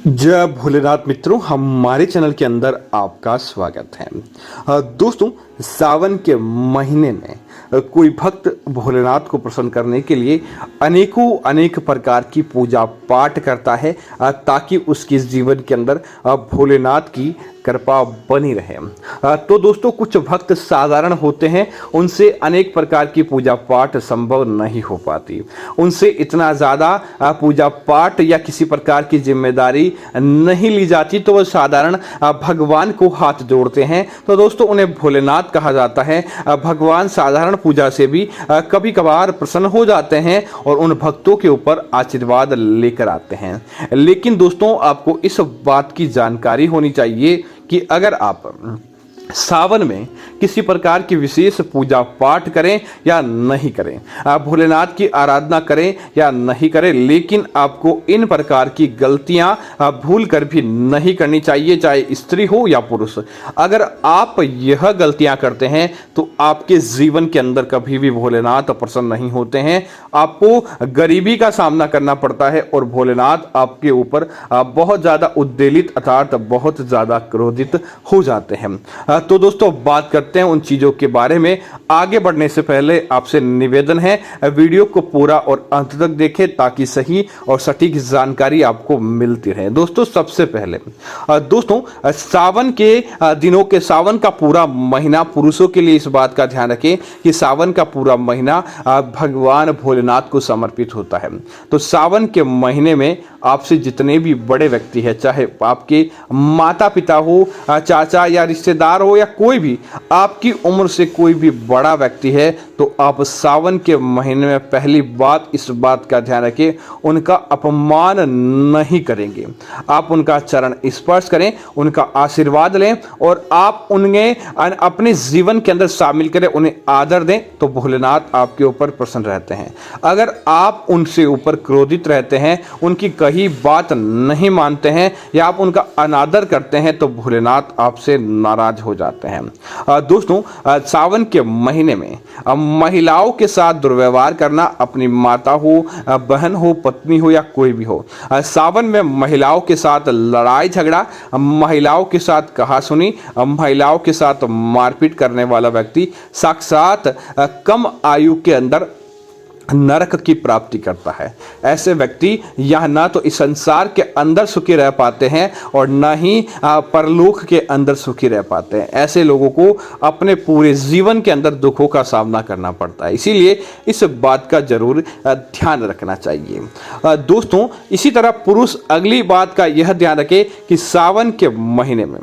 जय भोलेनाथ मित्रों, हमारे चैनल के अंदर आपका स्वागत है। दोस्तों, सावन के महीने में कोई भक्त भोलेनाथ को प्रसन्न करने के लिए अनेक प्रकार की पूजा पाठ करता है ताकि उसके जीवन के अंदर भोलेनाथ की कृपा बनी रहे। तो दोस्तों, कुछ भक्त साधारण होते हैं, उनसे अनेक प्रकार की पूजा पाठ संभव नहीं हो पाती। उनसे इतना ज़्यादा पूजा पाठ या किसी प्रकार की जिम्मेदारी नहीं ली जाती, तो वह साधारण भगवान को हाथ जोड़ते हैं। तो दोस्तों, उन्हें भोलेनाथ कहा जाता है। भगवान साधारण पूजा से भी कभी कभार प्रसन्न हो जाते हैं और उन भक्तों के ऊपर आशीर्वाद लेकर आते हैं। लेकिन दोस्तों, आपको इस बात की जानकारी होनी चाहिए कि अगर आप सावन में किसी प्रकार की विशेष पूजा पाठ करें या नहीं करें, आप भोलेनाथ की आराधना करें या नहीं करें, लेकिन आपको इन प्रकार की गलतियां भूल कर भी नहीं करनी चाहिए, चाहे स्त्री हो या पुरुष। अगर आप यह गलतियां करते हैं तो आपके जीवन के अंदर कभी भी भोलेनाथ प्रसन्न नहीं होते हैं। आपको गरीबी का सामना करना पड़ता है और भोलेनाथ आपके ऊपर बहुत ज़्यादा उद्वेलित अर्थात बहुत ज़्यादा क्रोधित हो जाते हैं। तो दोस्तों, बात करते हैं उन चीज़ों के बारे में। आगे बढ़ने से पहले आपसे निवेदन है, वीडियो को पूरा और अंत तक देखें ताकि सही और सटीक जानकारी आपको मिलती रहे। दोस्तों, सबसे पहले दोस्तों, सावन के दिनों के सावन का पूरा महीना पुरुषों के लिए इस बात का ध्यान रखें कि सावन का पूरा महीना भगवान भोलेनाथ को समर्पित होता है। तो सावन के महीने में आपसे जितने भी बड़े व्यक्ति हैं, चाहे आपके माता पिता हो, चाचा या रिश्तेदार हो या कोई भी आपकी उम्र से कोई भी बड़ा व्यक्ति है, तो आप सावन के महीने में पहली बात इस बात का ध्यान रखें, उनका अपमान नहीं करेंगे। आप उनका चरण स्पर्श करें, उनका आशीर्वाद लें और आप उन्हें अपने जीवन के अंदर शामिल करें, उन्हें आदर दें, तो भोलेनाथ आपके ऊपर प्रसन्न रहते हैं। अगर आप उनसे ऊपर क्रोधित रहते हैं, उनकी कही बात नहीं मानते हैं या आप उनका अनादर करते हैं, तो भोलेनाथ आपसे नाराज हो जाते हैं। दोस्तों, सावन के महीने में महिलाओं के साथ दुर्व्यवहार करना, अपनी माता हो, बहन हो, पत्नी हो या कोई भी हो, सावन में महिलाओं के साथ लड़ाई झगड़ा, महिलाओं के साथ कहासुनी, महिलाओं के साथ मारपीट करने वाला व्यक्ति साक्षात कम आयु के अंदर नरक की प्राप्ति करता है। ऐसे व्यक्ति यह ना तो इस संसार के अंदर सुखी रह पाते हैं और न ही परलोक के अंदर सुखी रह पाते हैं। ऐसे लोगों को अपने पूरे जीवन के अंदर दुखों का सामना करना पड़ता है। इसीलिए इस बात का जरूर ध्यान रखना चाहिए। दोस्तों, इसी तरह पुरुष अगली बात का यह ध्यान रखे कि सावन के महीने में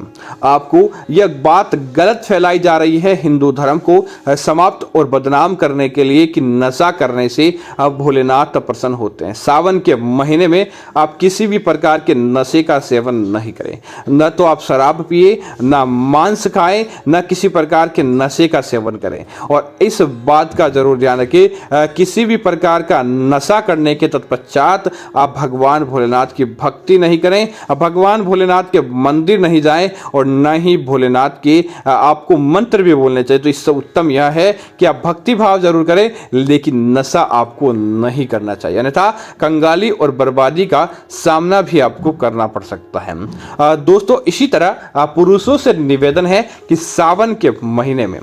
आपको यह बात गलत फैलाई जा रही है हिंदू धर्म को समाप्त और बदनाम करने के लिए कि नशा करने से भोलेनाथ प्रसन्न होते हैं। सावन के महीने में आप किसी भी प्रकार के नशे का सेवन नहीं करें, न तो आप शराब पिए, न मांस खाएं, न किसी प्रकार के नशे का सेवन करें। और इस बात का जरूर ध्यान रखें, किसी भी प्रकार का नशा करने के तत्पश्चात आप भगवान भोलेनाथ की भक्ति नहीं करें, भगवान भोलेनाथ के मंदिर नहीं जाएं और न ही भोलेनाथ के आपको मंत्र भी बोलने चाहिए। तो इससे उत्तम यह है कि आप भक्ति भाव जरूर करें, लेकिन नशा आपको नहीं करना चाहिए, अन्यथा कंगाली और बर्बादी का सामना भी आपको करना पड़ सकता है। दोस्तों, इसी तरह पुरुषों से निवेदन है कि सावन के महीने में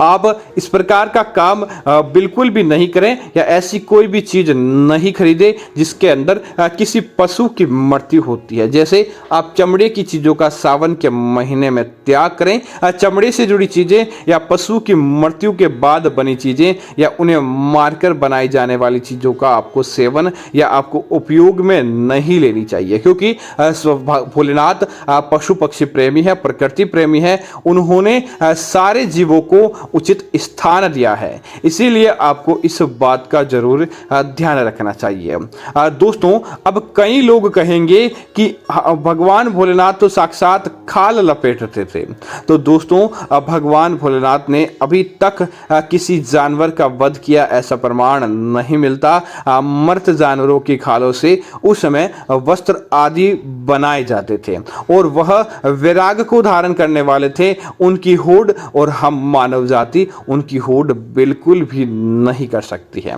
आप इस प्रकार का काम बिल्कुल भी नहीं करें या ऐसी कोई भी चीज नहीं खरीदें जिसके अंदर किसी पशु की मृत्यु होती है। जैसे आप चमड़े की चीजों का सावन के महीने में त्याग करें। चमड़े से जुड़ी चीजें या पशु की मृत्यु के बाद बनी चीजें या उन्हें मारकर बनाई जाने वाली चीजों का आपको सेवन या आपको उपयोग में नहीं लेनी चाहिए, क्योंकि भोलेनाथ पशु पक्षी प्रेमी है, प्रकृति प्रेमी है। उन्होंने सारे जीवों को उचित स्थान दिया है, इसीलिए आपको इस बात का जरूर ध्यान रखना चाहिए। दोस्तों, अब कई लोग कहेंगे कि भगवान भोलेनाथ तो साक्षात खाल लपेटते थे। तो दोस्तों, भगवान भोलेनाथ ने अभी तक किसी जानवर का वध किया ऐसा प्रमाण नहीं मिलता, मृत जानवरों की खालों से उस समय वस्त्र आदि बनाए जाते थे और वह वैराग को धारण करने वाले थे, उनकी होड़ और हम मानव जाति उनकी होड़ बिल्कुल भी नहीं कर सकती है।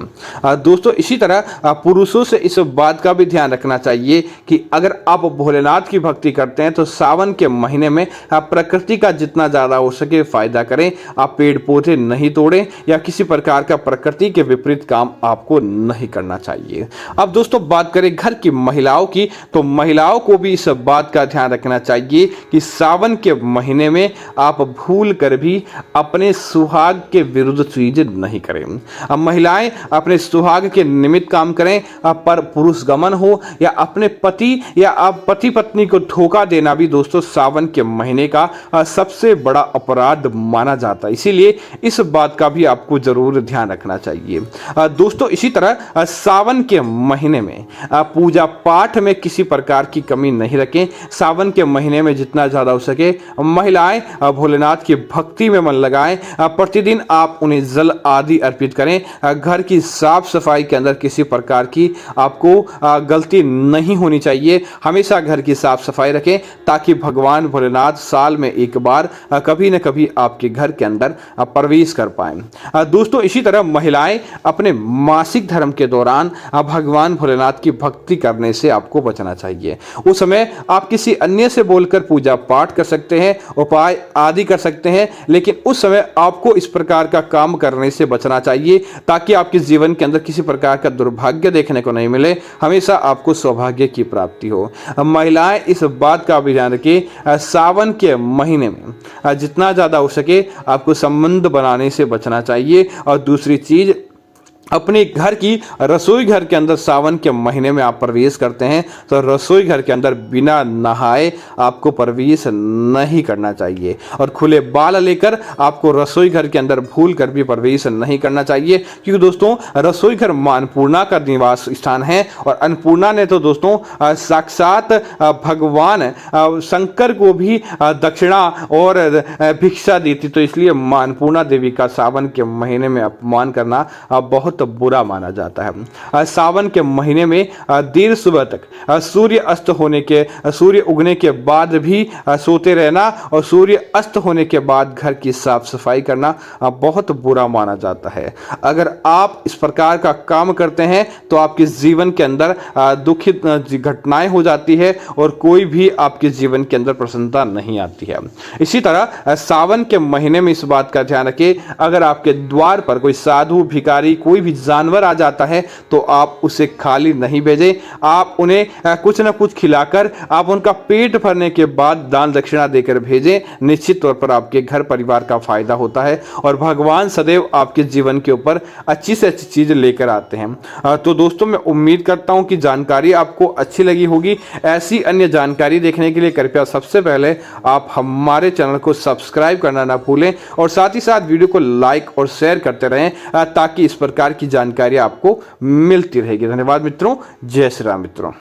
दोस्तों इसी तरह पुरुषों से इस बात का भी ध्यान रखना चाहिए कि अगर आप भोलेनाथ की भक्ति करते हैं तो सावन के महीने में आप प्रकृति का जितना ज्यादा हो सके फायदा करें। आप पेड़ पौधे नहीं तोड़ें या किसी प्रकार का प्रकृति के विपरीत काम आपको नहीं करना चाहिए। अब दोस्तों बात करें घर की महिलाओं की, तो महिलाओं को भी इस बात का ध्यान रखना चाहिए कि सावन के महीने में आप भूल कर भी अपने सुहाग के विरुद्ध चीज नहीं करें। अब महिलाएं अपने सुहाग के निमित्त काम करें, पर पुरुष गमन हो या अपने पति या आप पति पत्नी को धोखा देना भी दोस्तों सावन के महीने का सबसे बड़ा अपराध माना जाता है। इसीलिए इस बात का भी आपको जरूर ध्यान रखना चाहिए। दोस्तों इसी तरह सावन के महीने में पूजा पाठ में किसी प्रकार की कमी नहीं रखें। सावन के महीने में जितना ज्यादा हो सके महिलाएं भोलेनाथ की भक्ति में मन लगाएं। प्रतिदिन आप उन्हें जल आदि अर्पित करें। घर की साफ सफाई के अंदर किसी प्रकार की आपको गलती नहीं होनी चाहिए। हमेशा घर की साफ सफाई रखें ताकि भगवान भोलेनाथ साल में एक बार कभी न कभी आपके घर के अंदर प्रवेश कर पाए। दोस्तों इसी तरह महिलाएं अपने मासिक धर्म के दौरान भगवान भोलेनाथ की भक्ति करने से आपको बचना चाहिए। उस समय आप किसी अन्य से बोलकर पूजा पाठ कर सकते हैं, उपाय आदि कर सकते हैं, लेकिन उस समय आपको इस प्रकार का काम करने से बचना चाहिए ताकि आपके जीवन के अंदर किसी प्रकार का दुर्भाग्य देखने को नहीं मिले, हमेशा आपको सौभाग्य की प्राप्ति हो। महिलाएं इस बात का भी ध्यान रखें, सावन के महीने में जितना ज्यादा हो सके आपको संबंध बनाने से बचना चाहिए। और दूसरी चीज, अपने घर की रसोई घर के अंदर सावन के महीने में आप प्रवेश करते हैं तो रसोई घर के अंदर बिना नहाए आपको प्रवेश नहीं करना चाहिए और खुले बाल लेकर आपको रसोई घर के अंदर भूल कर भी प्रवेश नहीं करना चाहिए, क्योंकि दोस्तों रसोई घर मां अन्नपूर्णा का निवास स्थान है और अन्नपूर्णा ने तो दोस्तों साक्षात भगवान शंकर को भी दक्षिणा और भिक्षा दी थी। तो इसलिए मां अन्नपूर्णा देवी का सावन के महीने में अपमान करना बहुत बुरा माना जाता है। सावन के महीने में देर सुबह तक सूर्य उगने के बाद भी सोते रहना और सूर्य अस्त होने के बाद घर की साफ सफाई करना बहुत बुरा माना जाता है। अगर आप इस प्रकार का काम करते हैं तो आपके जीवन के अंदर दुखित घटनाएं हो जाती है और कोई भी आपके जीवन के अंदर प्रसन्नता नहीं आती है। इसी तरह सावन के महीने में इस बात का ध्यान रखें, अगर आपके द्वार पर कोई साधु भिखारी कोई भी जानवर आ जाता है तो आप उसे खाली नहीं भेजें। आप उन्हें कुछ न कुछ खिलाकर आप उनका पेट भरने के बाद दान दक्षिणा देकर भेजें। निश्चित तौर पर आपके घर परिवार का फायदा होता है और भगवान सदैव आपके जीवन के ऊपर अच्छी से अच्छी चीज लेकर आते हैं। तो दोस्तों मैं उम्मीद करता हूं कि जानकारी आपको अच्छी लगी होगी। ऐसी अन्य जानकारी देखने के लिए कृपया सबसे पहले आप हमारे चैनल को सब्सक्राइब करना ना भूलें और साथ ही साथ वीडियो को लाइक और शेयर करते रहें ताकि इस प्रकार की जानकारी आपको मिलती रहेगी। धन्यवाद मित्रों। जय श्री राम मित्रों।